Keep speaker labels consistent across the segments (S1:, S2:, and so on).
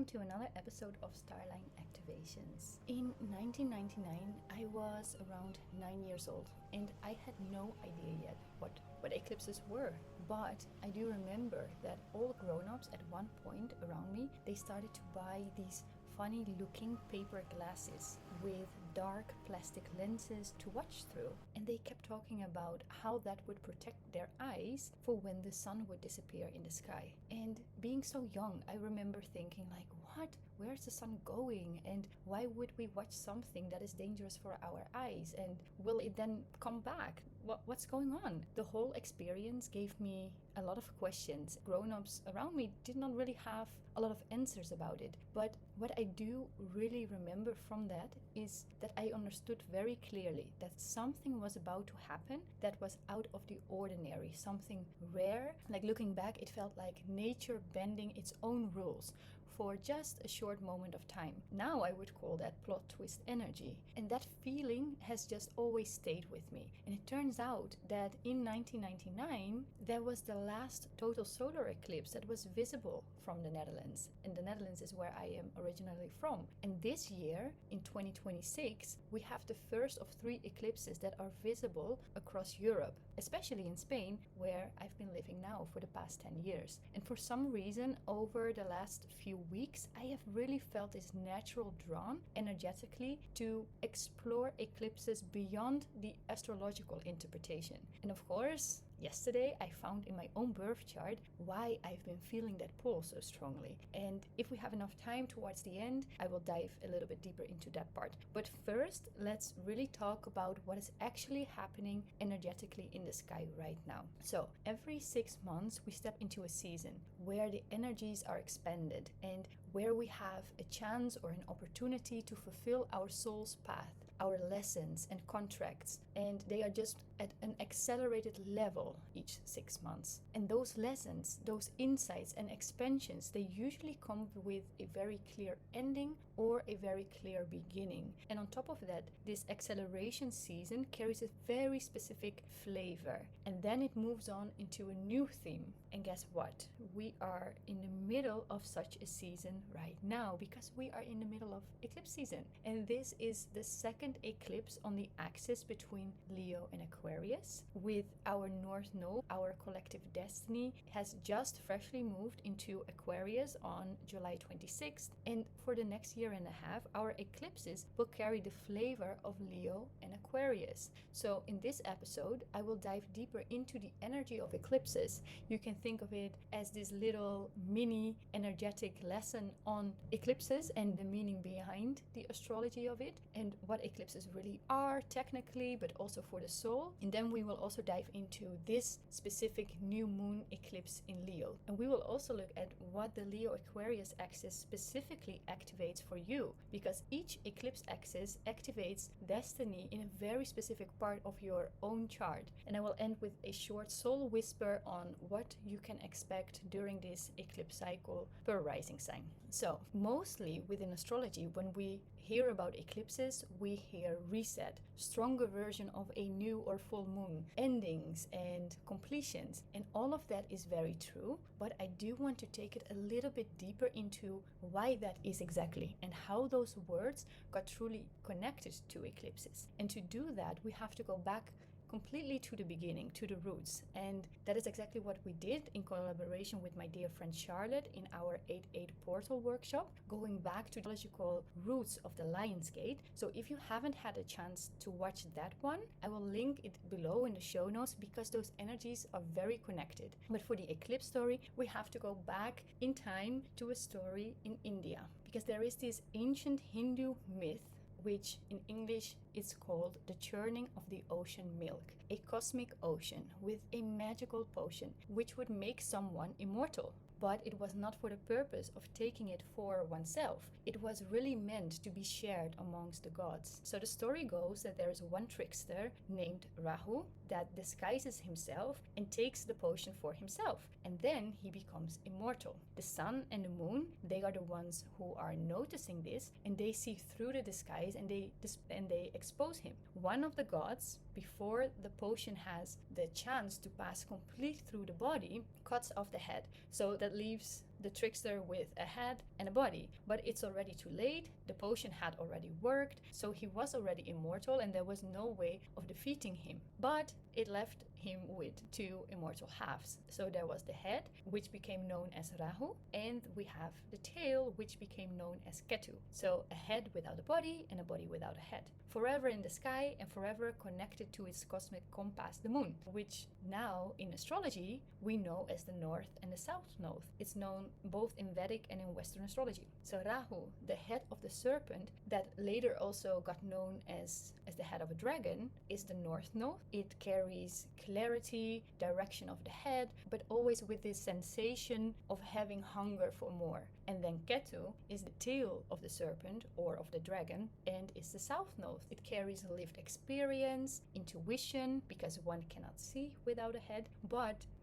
S1: welcome to another episode of Starline Activations. In 1999, I was around 9 years old and I had no idea yet what eclipses were. But I do remember that all grown-ups at one point around me, they started to buy these funny looking paper glasses with dark plastic lenses to watch through, and they kept talking about how that would protect their eyes for when the sun would disappear in the sky. And being so young, I remember thinking like, what? Where's the sun going? And why would we watch something that is dangerous for our eyes? And will it then come back? What's going on? The whole experience gave me a lot of questions. Grown-ups around me did not really have a lot of answers about it. But what I do really remember from that is that I understood very clearly that something was about to happen that was out of the ordinary, something rare. Like looking back, it felt like nature bending its own rules for just a short moment of time. Now I would call that plot twist energy. And that feeling has just always stayed with me. And it turns out that in 1999, there was the last total solar eclipse that was visible from the Netherlands. And the Netherlands is where I am originally from. And this year, in 2026, we have the first of 3 eclipses that are visible across Europe, especially in Spain, where I've been living now for the past 10 years. And for some reason, over the last few weeks, I have really felt this natural drawn energetically to explore eclipses beyond the astrological interpretation. And of course, yesterday I found in my own birth chart why I've been feeling that pull so strongly. And if we have enough time towards the end, I will dive a little bit deeper into that part. But first, let's really talk about what is actually happening energetically in the sky right now. So every 6 months we step into a season where the energies are expanded and where we have a chance or an opportunity to fulfill our soul's path, our lessons and contracts, and they are just at an accelerated level each 6 months. And those lessons, those insights and expansions, they usually come with a very clear ending or a very clear beginning. And on top of that, this acceleration season carries a very specific flavor, and then it moves on into a new theme. And guess what? We are in the middle of such a season right now because we are in the middle of eclipse season. And this is the second eclipse on the axis between Leo and Aquarius, with our North Node, our collective destiny, has just freshly moved into Aquarius on July 26th. And for the next year and a half, our eclipses will carry the flavor of Leo and Aquarius. So in this episode, I will dive deeper into the energy of eclipses. You can think of it as this little mini energetic lesson on eclipses and the meaning behind the astrology of it and what eclipses really are technically, but also for the soul. And then we will also dive into this specific new moon eclipse in Leo. And we will also look at what the Leo Aquarius axis specifically activates for you, because each eclipse axis activates destiny in a very specific part of your own chart. And I will end with a short soul whisper on what you can expect during this eclipse cycle per rising sign. So mostly within astrology, when we hear about eclipses, we hear reset, stronger version of a new or full moon, endings and completions. And all of that is very true, but I do want to take it a little bit deeper into why that is exactly and how those words got truly connected to eclipses. And to do that, we have to go back completely to the beginning, to the roots. And that is exactly what we did in collaboration with my dear friend Charlotte in our 8-8 portal workshop, going back to the astrological roots of the Lion's Gate. So if you haven't had a chance to watch that one, I will link it below in the show notes because those energies are very connected. But for the eclipse story, we have to go back in time to a story in India, because there is this ancient Hindu myth, which in English is called the churning of the ocean milk, a cosmic ocean with a magical potion which would make someone immortal. But it was not for the purpose of taking it for oneself. It was really meant to be shared amongst the gods. So the story goes that there is one trickster named Rahu that disguises himself and takes the potion for himself. And then he becomes immortal. The sun and the moon, they are the ones who are noticing this, and they see through the disguise and they expose him. One of the gods, before the potion has the chance to pass complete through the body, cuts off the head. So that leaves the trickster with a head and a body. But it's already too late. The potion had already worked, so he was already immortal and there was no way of defeating him. But it left him with two immortal halves. So there was the head, which became known as Rahu, and we have the tail, which became known as Ketu. So a head without a body and a body without a head. Forever in the sky and forever connected to its cosmic compass, the moon, which now in astrology we know as the north and the south node. It's known both in Vedic and in Western astrology. So Rahu, the head of the serpent, that later also got known as the head of a dragon, is the north node. It carries clarity, direction of the head, but always with this sensation of having hunger for more. And then Ketu is the tail of the serpent or of the dragon and is the south node. It carries lived experience, intuition, because one cannot see without a head,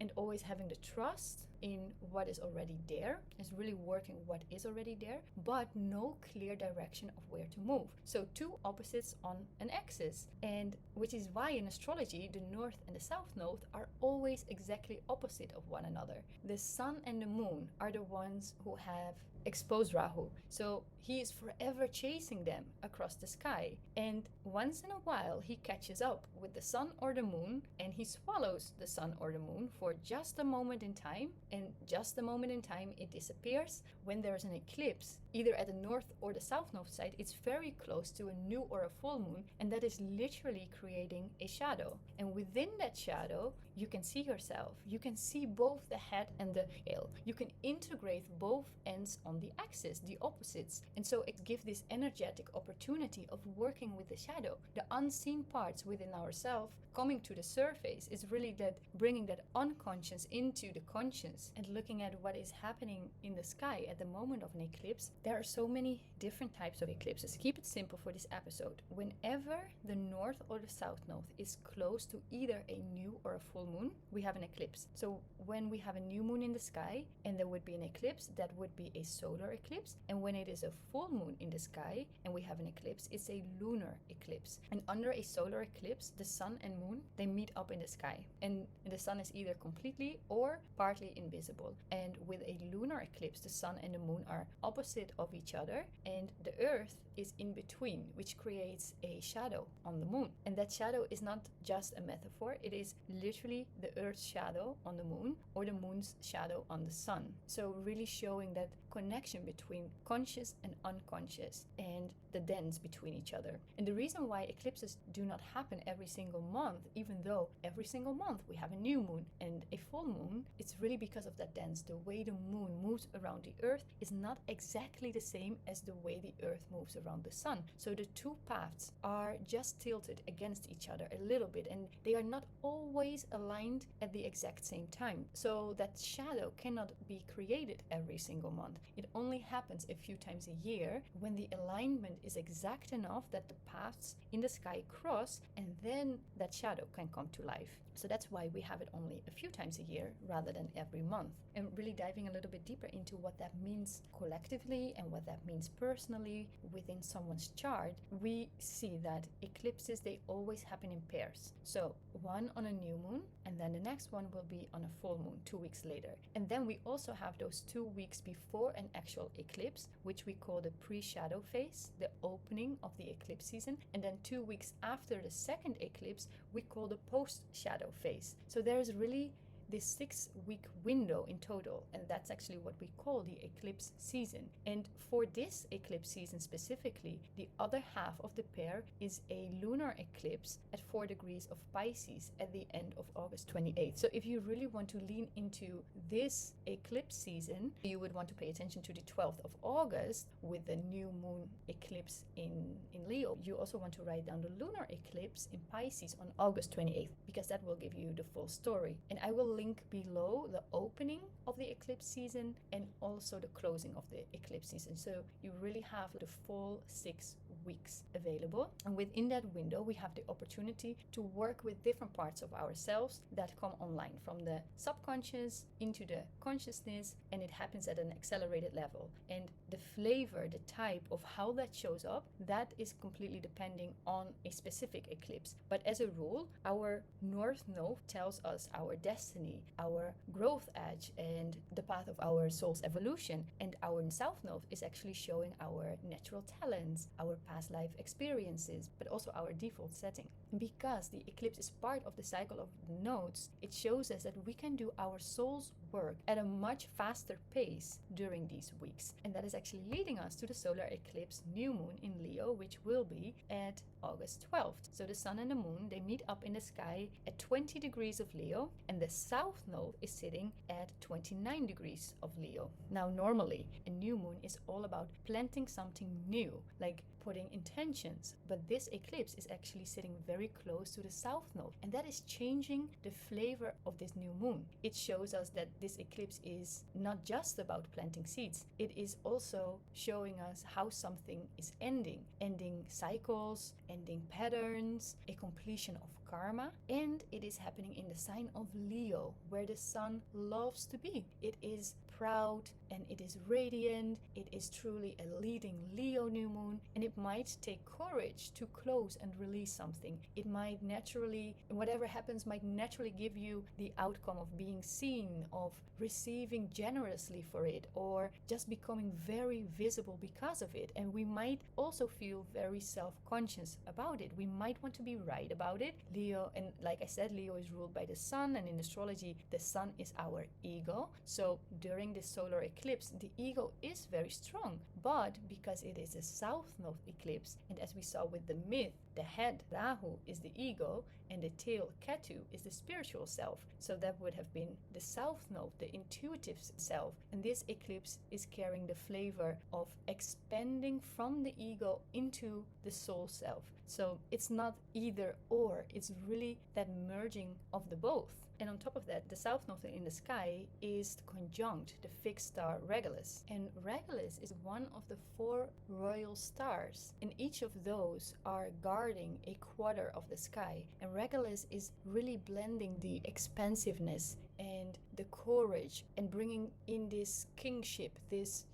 S1: and always having the trust in what is already there, is really working what is already there, but no clear direction of where to move. So two opposites on an axis, and which is why in astrology the north and the south node are always exactly opposite of one another. The sun and the moon are the ones who have exposed Rahu, so he is forever chasing them across the sky, and once in a while he catches up with the sun or the moon and he swallows the sun or the moon for just a moment in time, and just a moment in time it disappears. When there's an eclipse, either at the north or the south node side, it's very close to a new or a full moon, and that is literally creating a shadow. And within that shadow you can see yourself, you can see both the head and the tail, you can integrate both ends on the axis, the opposites, and so it gives this energetic opportunity of working with the shadow, the unseen parts within ourselves coming to the surface. Is really that bringing that unconscious into the conscious and looking at what is happening in the sky at the moment of an eclipse. There are so many different types of eclipses. Keep it simple for this episode. Whenever the north or the south node is close to either a new or a full moon, we have an eclipse. So when we have a new moon in the sky and there would be an eclipse, that would be a solar eclipse. And when it is a full moon in the sky and we have an eclipse, it's a lunar eclipse. And under a solar eclipse, the sun and moon, they meet up in the sky, and the sun is either completely or partly invisible. And with a lunar eclipse, the sun and the moon are opposite of each other and the earth is in between, which creates a shadow on the moon. And that shadow is not just a metaphor, it is literally the earth's shadow on the moon or the moon's shadow on the sun. So really showing that connection between conscious and unconscious and the dance between each other. And the reason why eclipses do not happen every single month, even though every single month we have a new moon and a full moon, it's really because of that dance. The way the moon moves around the earth is not exactly the same as the way the earth moves around the sun. So the two paths are just tilted against each other a little bit, and they are not always aligned at the exact same time. So that shadow cannot be created every single month. It only happens a few times a year when the alignment is exact enough that the paths in the sky cross, and then that shadow can come to life. So that's why we have it only a few times a year rather than every month. And really diving a little bit deeper into what that means collectively and what that means personally within someone's chart, we see that eclipses, they always happen in pairs. So one on a new moon, and then the next one will be on a full moon 2 weeks later. And then we also have those 2 weeks before an actual eclipse, which we call the pre-shadow phase, the opening of the eclipse season. And then 2 weeks after the second eclipse, we call the post-shadow phase. So there's really this 6-week window in total, and that's actually what we call the eclipse season. And for this eclipse season specifically, the other half of the pair is a lunar eclipse at 4 degrees of Pisces at the end of August 28th. So if you really want to lean into this eclipse season, you would want to pay attention to the 12th of August with the new moon eclipse in Leo. You also want to write down the lunar eclipse in Pisces on August 28th, because that will give you the full story. And I will link below the opening of the eclipse season and also the closing of the eclipse season. So you really have the full 6 weeks available. And within that window, we have the opportunity to work with different parts of ourselves that come online from the subconscious into the consciousness, and it happens at an accelerated level. And the flavor, the type of how that shows up, that is completely depending on a specific eclipse. But as a rule, our north node tells us our destiny, our growth edge, and the path of our soul's evolution. And our south node is actually showing our natural talents, our past life experiences, but also our default setting. And because the eclipse is part of the cycle of the nodes, it shows us that we can do our soul's work at a much faster pace during these weeks. And that is actually leading us to the solar eclipse new moon in Leo, which will be at August 12th. So the sun and the moon, they meet up in the sky at 20 degrees of Leo, and the south node is sitting at 29 degrees of Leo. Now, normally, a new moon is all about planting something new, like putting intentions, but this eclipse is actually sitting very close to the south node, and that is changing the flavor of this new moon. It shows us that this eclipse is not just about planting seeds, it is also showing us how something is ending cycles, ending patterns, a completion of karma, and it is happening in the sign of Leo, where the sun loves to be. It is proud and it is radiant. It is truly a leading Leo new moon, and it might take courage to close and release something. It might naturally, whatever happens, might naturally give you the outcome of being seen, of receiving generously for it, or just becoming very visible because of it. And we might also feel very self-conscious about it. We might want to be right about it. Leo, and like I said, Leo is ruled by the sun, and in astrology, the sun is our ego. So during this solar eclipse, the ego is very strong, but because it is a south node eclipse, and as we saw with the myth, the head Rahu is the ego and the tail Ketu is the spiritual self. So that would have been the south node, the intuitive self. And this eclipse is carrying the flavor of expanding from the ego into the soul self. So it's not either or, it's really that merging of the both. And on top of that, the south node in the sky is conjunct the fixed star Regulus. And Regulus is one of the 4 royal stars, and each of those are guarding a quarter of the sky. And Regulus is really blending the expansiveness and the courage and bringing in this kingship, this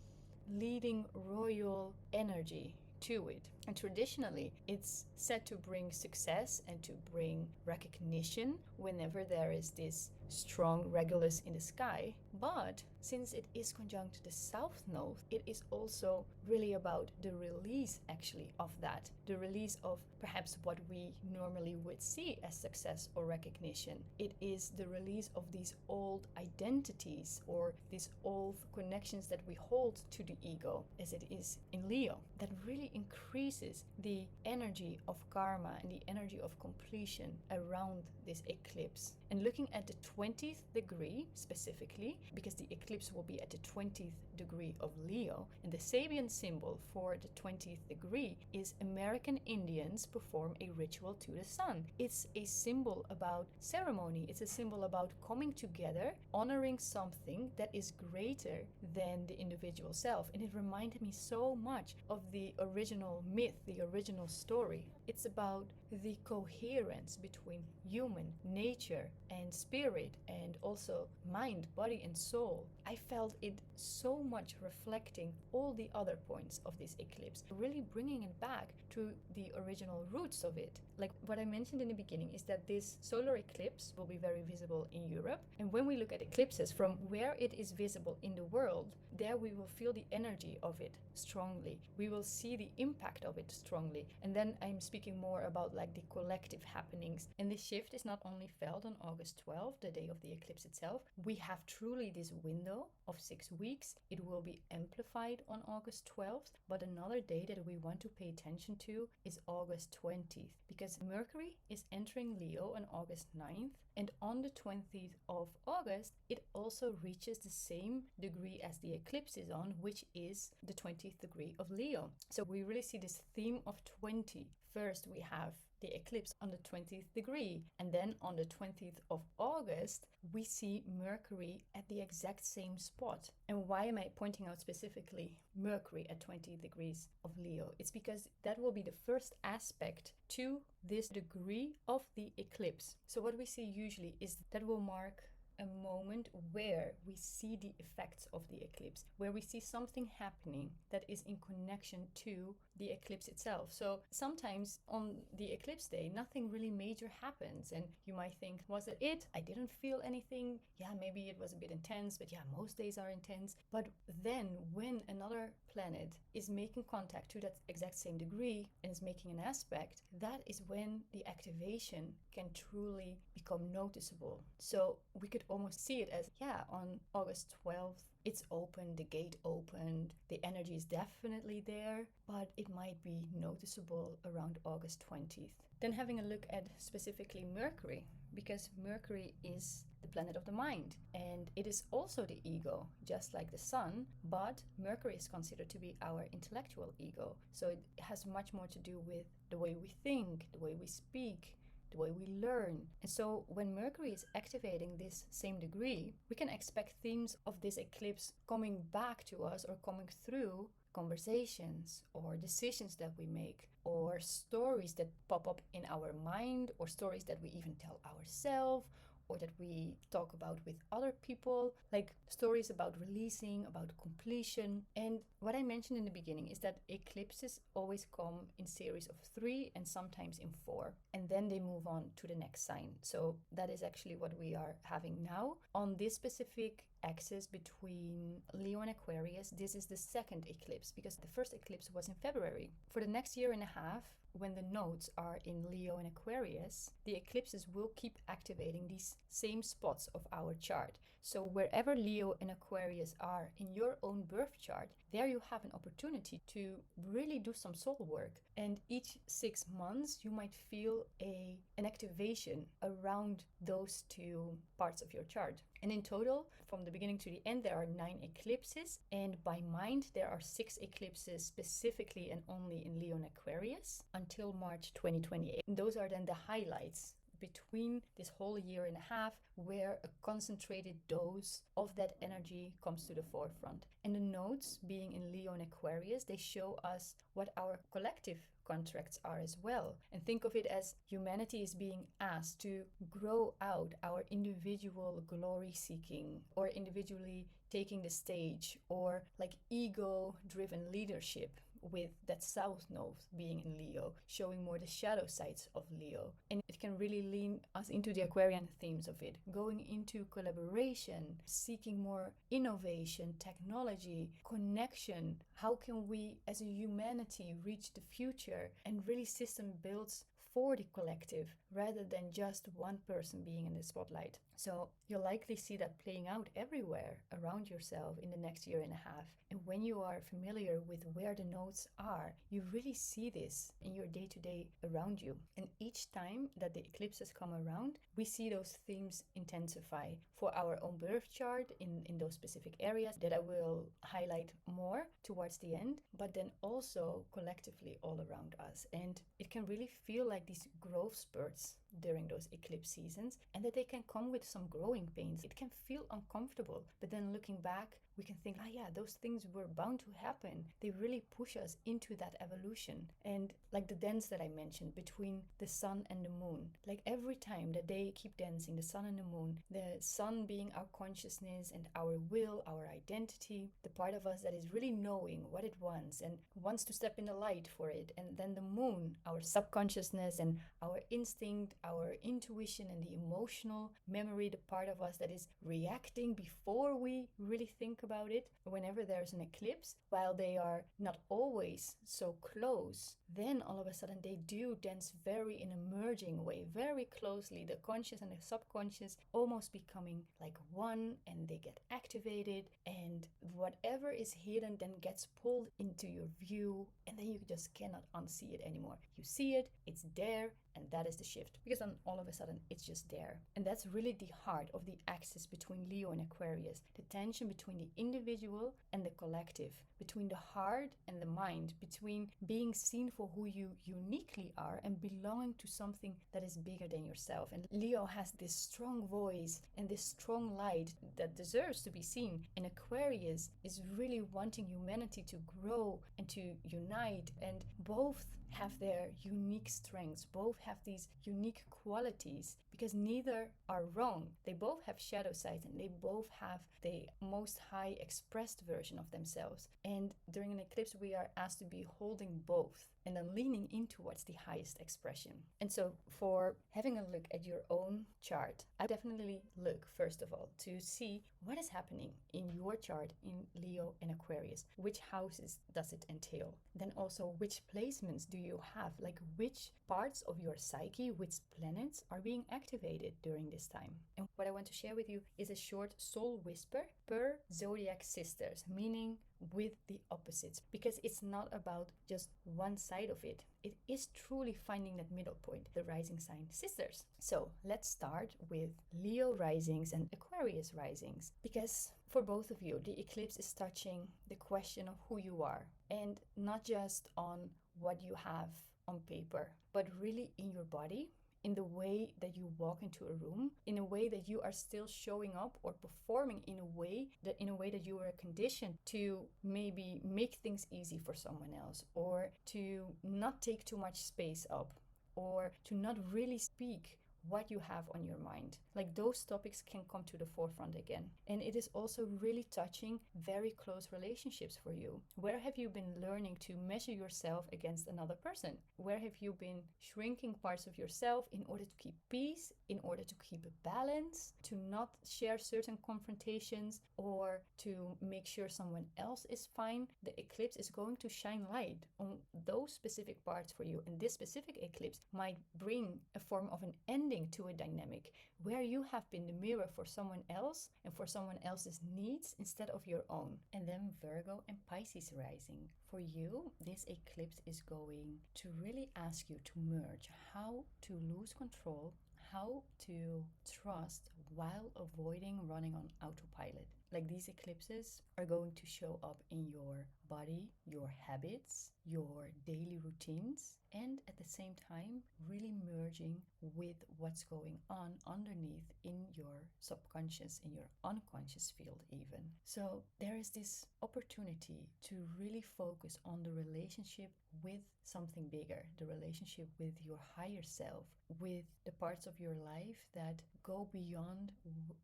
S1: leading royal energy to it. And traditionally, it's said to bring success and to bring recognition whenever there is this strong Regulus in the sky. But since it is conjunct the south node, it is also really about the release actually of that. The release of perhaps what we normally would see as success or recognition. It is the release of these old identities or these old connections that we hold to the ego, as it is in Leo, that really increases the energy of karma and the energy of completion around this eclipse. And looking at the 20th degree specifically, because the eclipse will be at the 20th degree of Leo, and the Sabian symbol for the 20th degree is American Indians perform a ritual to the sun. It's a symbol about ceremony. It's a symbol about coming together, honoring something that is greater than the individual self. And it reminded me so much of the original myth, the original story. It's about the coherence between human nature and spirit, and also mind, body, and soul. I felt it so much reflecting all the other points of this eclipse, really bringing it back to the original roots of it. Like what I mentioned in the beginning is that this solar eclipse will be very visible in Europe. And when we look at eclipses from where it is visible in the world, there we will feel the energy of it strongly. We will see the impact of it strongly. And then I'm speaking more about like the collective happenings. And this shift is not only felt on August 12th, the day of the eclipse itself. We have truly this window of 6 weeks. It will be amplified on August 12th. But another day that we want to pay attention to is August 20th, because Mercury is entering Leo on August 9th. And on the 20th of August, it also reaches the same degree as the eclipse is on, which is the 20th degree of Leo. So we really see this theme of 20. First, we have the eclipse on the 20th degree. And then on the 20th of August, we see Mercury at the exact same spot. And why am I pointing out specifically Mercury at 20 degrees of Leo? It's because that will be the first aspect to this degree of the eclipse. So what we see usually is that will mark a moment where we see the effects of the eclipse, where we see something happening that is in connection to the eclipse itself. So sometimes on the eclipse day, nothing really major happens, and you might think, was it it? I didn't feel anything. Yeah, maybe it was a bit intense, but yeah, most days are intense. But then when another planet is making contact to that exact same degree and is making an aspect, that is when the activation can truly become noticeable. So we could almost see it as, yeah, on August 12th, it's open, the gate opened, the energy is definitely there, but it might be noticeable around August 20th. Then having a look at specifically Mercury, because Mercury is the planet of the mind, and it is also the ego, just like the sun, but Mercury is considered to be our intellectual ego. So it has much more to do with the way we think, the way we speak, the way we learn. And so when Mercury is activating this same degree, we can expect themes of this eclipse coming back to us or coming through conversations or decisions that we make, or stories that pop up in our mind, or stories that we even tell ourselves, or that we talk about with other people, like stories about releasing, about completion. And what I mentioned in the beginning is that eclipses always come in series of 3 and sometimes in 4, and then they move on to the next sign. So that is actually what we are having now. On this specific axis between Leo and Aquarius, this is the second eclipse, because the first eclipse was in February. For the next year and a half, when the nodes are in Leo and Aquarius, the eclipses will keep activating these same spots of our chart. So wherever Leo and Aquarius are in your own birth chart, there you have an opportunity to really do some soul work. And each 6 months, you might feel an activation around those two parts of your chart. And in total, from the beginning to the end, there are 9 eclipses. And by mind, there are 6 eclipses specifically and only in Leo and Aquarius until March 2028. And those are then the highlights between this whole year and a half, where a concentrated dose of that energy comes to the forefront. And the nodes being in Leo and Aquarius, they show us what our collective contracts are as well. And think of it as humanity is being asked to grow out our individual glory seeking, or individually taking the stage, or like ego driven leadership, with that south node being in Leo, showing more the shadow sides of Leo. And it can really lean us into the Aquarian themes of it, going into collaboration, seeking more innovation, technology, connection. How can we as a humanity reach the future and really system builds for the collective rather than just one person being in the spotlight? So you'll likely see that playing out everywhere around yourself in the next year and a half. And when you are familiar with where the nodes are, you really see this in your day-to-day around you. And each time that the eclipses come around, we see those themes intensify for our own birth chart in those specific areas that I will highlight more towards the end, but then also collectively all around us. And it can really feel like these growth spurts during those eclipse seasons, and that they can come with some growing pains. It can feel uncomfortable, but then looking back, we can think, yeah, those things were bound to happen. They really push us into that evolution. And like the dance that I mentioned between the sun and the moon, like every time that they keep dancing, the sun and the moon, the sun being our consciousness and our will, our identity, the part of us that is really knowing what it wants and wants to step in the light for it. And then the moon, our subconsciousness and our instinct, our intuition and the emotional memory, the part of us that is reacting before we really think about it. Whenever there's an eclipse, while they are not always so close, then all of a sudden they do dance very in a merging way, very closely, the conscious and the subconscious almost becoming like one, and they get activated, and whatever is hidden then gets pulled into your view, and then you just cannot unsee it anymore. You see it, it's there, and that is the shift, because then all of a sudden it's just there. And that's really the heart of the axis between Leo and Aquarius, the tension between the individual and the collective, between the heart and the mind, between being seen for who you uniquely are and belonging to something that is bigger than yourself. And Leo has this strong voice and this strong light that deserves to be seen. And Aquarius is really wanting humanity to grow and to unite, and both have their unique strengths, both have these unique qualities, because neither are wrong. They both have shadow sides and they both have the most high expressed version of themselves. And during an eclipse, we are asked to be holding both and then leaning into what's the highest expression. And so for having a look at your own chart, I definitely look first of all to see what is happening in your chart in Leo and Aquarius. Which houses does it entail? Then also, which placements do you have? Like, which parts of your psyche, which planets are being activated during this time? And what I want to share with you is a short soul whisper per zodiac sisters, meaning with the opposites, because it's not about just one side of it. It is truly finding that middle point, the rising sign sisters. So let's start with Leo risings and Aquarius risings, because for both of you, the eclipse is touching the question of who you are, and not just on what you have on paper, but really in your body, in the way that you walk into a room, in a way that you are still showing up or performing in a way that you are conditioned to maybe make things easy for someone else, or to not take too much space up, or to not really speak what you have on your mind. Like, those topics can come to the forefront again. And it is also really touching very close relationships for you. Where have you been learning to measure yourself against another person? Where have you been shrinking parts of yourself in order to keep peace, in order to keep a balance, to not share certain confrontations, or to make sure someone else is fine? The eclipse is going to shine light on those specific parts for you. And this specific eclipse might bring a form of an ending to a dynamic where you have been the mirror for someone else and for someone else's needs instead of your own. And then Virgo and Pisces rising. For you, this eclipse is going to really ask you to merge how to lose control, how to trust while avoiding running on autopilot. Like, these eclipses are going to show up in your body, your habits, your daily routines, and at the same time, really merging with what's going on underneath in your subconscious, in your unconscious field even. So there is this opportunity to really focus on the relationship with something bigger, the relationship with your higher self, with the parts of your life that go beyond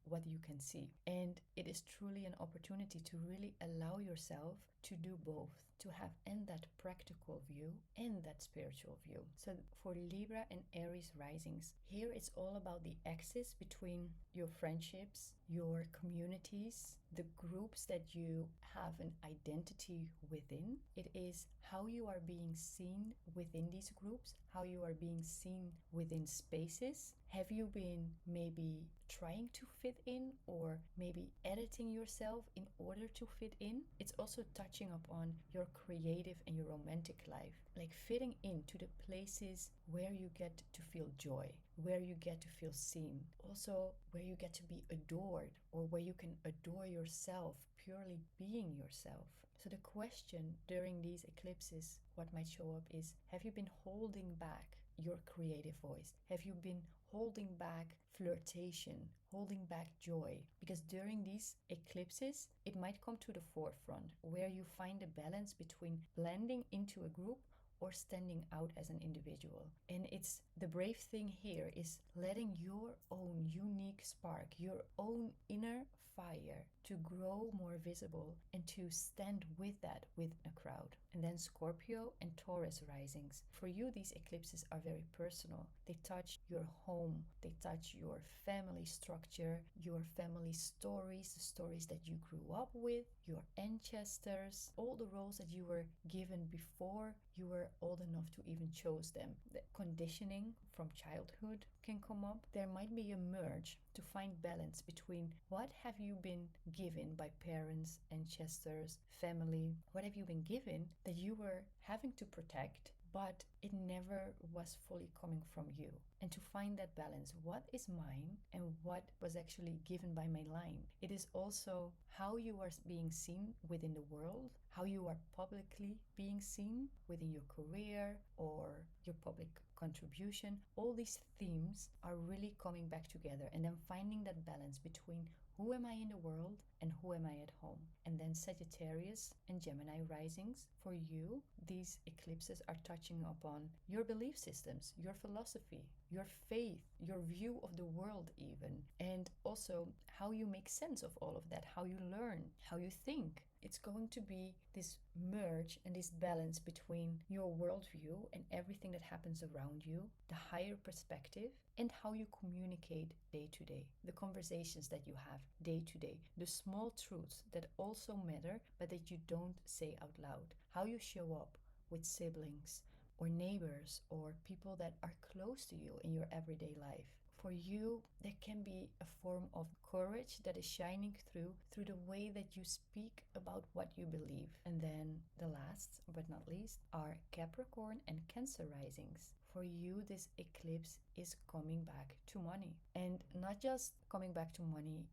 S1: what you can see. And it is truly an opportunity to really allow yourself to do both, to have and that practical view and that spiritual view. So for Libra and Aries risings, here it's all about the axis between your friendships, your communities, the groups that you have an identity within. It is how you are being seen within these groups, how you are being seen within spaces. Have you been maybe trying to fit in, or maybe editing yourself in order to fit in? It's also touching upon your creative and your romantic life, like fitting into the places where you get to feel joy, where you get to feel seen, also where you get to be adored, or where you can adore yourself, purely being yourself. So the question during these eclipses, what might show up is, have you been holding back your creative voice? Have you been holding back flirtation, holding back joy? Because during these eclipses, it might come to the forefront, where you find a balance between blending into a group or standing out as an individual. And it's the brave thing here is letting your own unique spark, your own inner fire, to grow more visible and to stand with that with a crowd. And then Scorpio and Taurus risings. For you, these eclipses are very personal. They touch your home, they touch your family structure, your family stories, the stories that you grew up with, your ancestors, all the roles that you were given before you were old enough to even choose them. The conditioning from childhood can come up. There might be a merge to find balance between what have you been given by parents, ancestors, family, what have you been given that you were having to protect, but it never was fully coming from you. And to find that balance, what is mine and what was actually given by my line? It is also how you are being seen within the world, how you are publicly being seen within your career or your public contribution. All these themes are really coming back together, and then finding that balance between who am I in the world and who am I at home? And then Sagittarius and Gemini risings. For you, these eclipses are touching upon your belief systems, your philosophy, your faith, your view of the world even, and also how you make sense of all of that, how you learn, how you think. It's going to be this merge and this balance between your worldview and everything that happens around you, the higher perspective, and how you communicate day to day, the conversations that you have day to day, the small truths that also matter but that you don't say out loud, how you show up with siblings or neighbors or people that are close to you in your everyday life. For you, there can be a form of courage that is shining through the way that you speak about what you believe. And then the last but not least are Capricorn and Cancer risings. For you, this eclipse is coming back to money, and not just coming back to money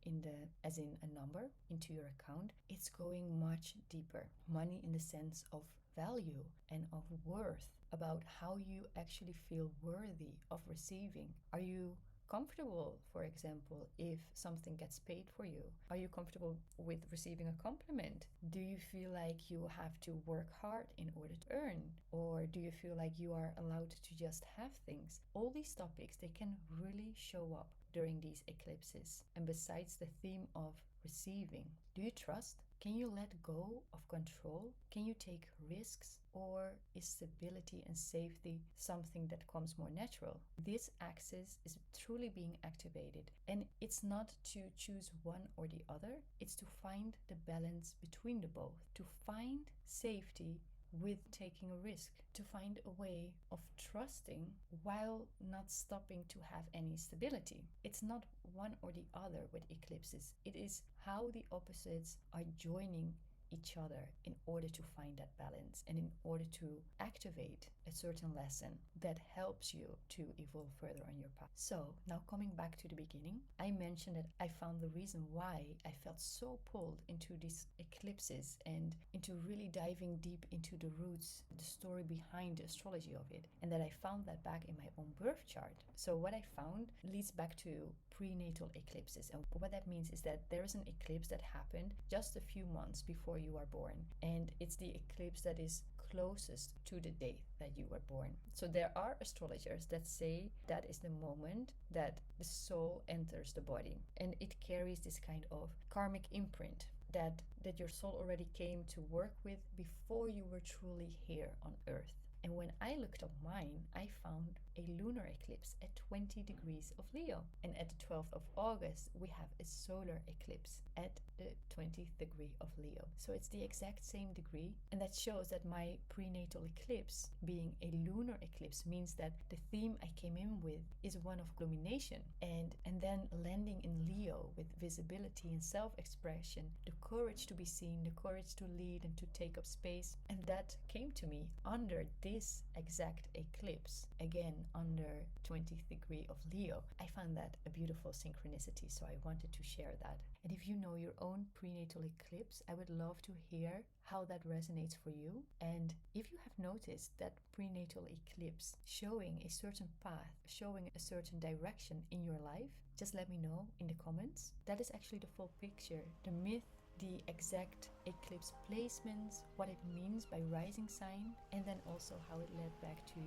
S1: as in a number into your account. It's going much deeper. Money in the sense of value and of worth, about how you actually feel worthy of receiving. Are you comfortable, for example, if something gets paid for you? Are you comfortable with receiving a compliment? Do you feel like you have to work hard in order to earn? Or do you feel like you are allowed to just have things? All these topics, they can really show up during these eclipses. And besides the theme of receiving, do you trust? Can you let go of control? Can you take risks? Or is stability and safety something that comes more natural? This axis is truly being activated, and it's not to choose one or the other, it's to find the balance between the both, to find safety with taking a risk, to find a way of trusting while not stopping to have any stability. It's not one or the other with eclipses. It is how the opposites are joining each other in order to find that balance and in order to activate a certain lesson that helps you to evolve further on your path. So now coming back to the beginning, I mentioned that I found the reason why I felt so pulled into these eclipses and into really diving deep into the roots, the story behind the astrology of it, and that I found that back in my own birth chart. So what I found leads back to prenatal eclipses, and what that means is that there is an eclipse that happened just a few months before you are born, and it's the eclipse that is closest to the date that you were born. So there are astrologers that say that is the moment that the soul enters the body, and it carries this kind of karmic imprint that your soul already came to work with before you were truly here on earth. And when I looked up mine, I found a lunar eclipse at 20 degrees of Leo. And at the 12th of August, we have a solar eclipse at the 20th degree of Leo. So it's the exact same degree. And that shows that my prenatal eclipse, being a lunar eclipse, means that the theme I came in with is one of illumination. And then landing in Leo with visibility and self-expression, the courage to be seen, the courage to lead and to take up space. And that came to me under this exact eclipse, again under 20th degree of Leo. I found that a beautiful synchronicity, so I wanted to share that. And if you know your own prenatal eclipse, I would love to hear how that resonates for you. And if you have noticed that prenatal eclipse showing a certain path, showing a certain direction in your life, just let me know in the comments. That is actually the full picture, the myth, the exact eclipse placements, what it means by rising sign, and then also how it led back to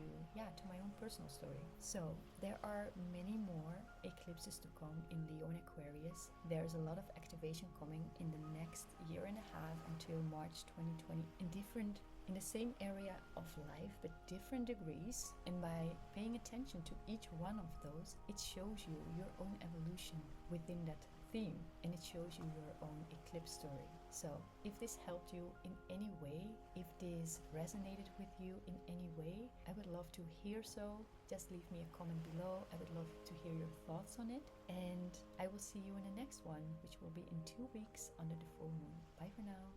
S1: my own personal story. So there are many more eclipses to come in Leo and Aquarius. There's a lot of activation coming in the next year and a half until March 2020 in the same area of life but different degrees, and by paying attention to each one of those, it shows you your own evolution within that theme, and it shows you your own eclipse story. So if this helped you in any way, if this resonated with you in any way, I would love to hear so. Just leave me a comment below. I would love to hear your thoughts on it, and I will see you in the next one, which will be in 2 weeks under the full moon. Bye for now.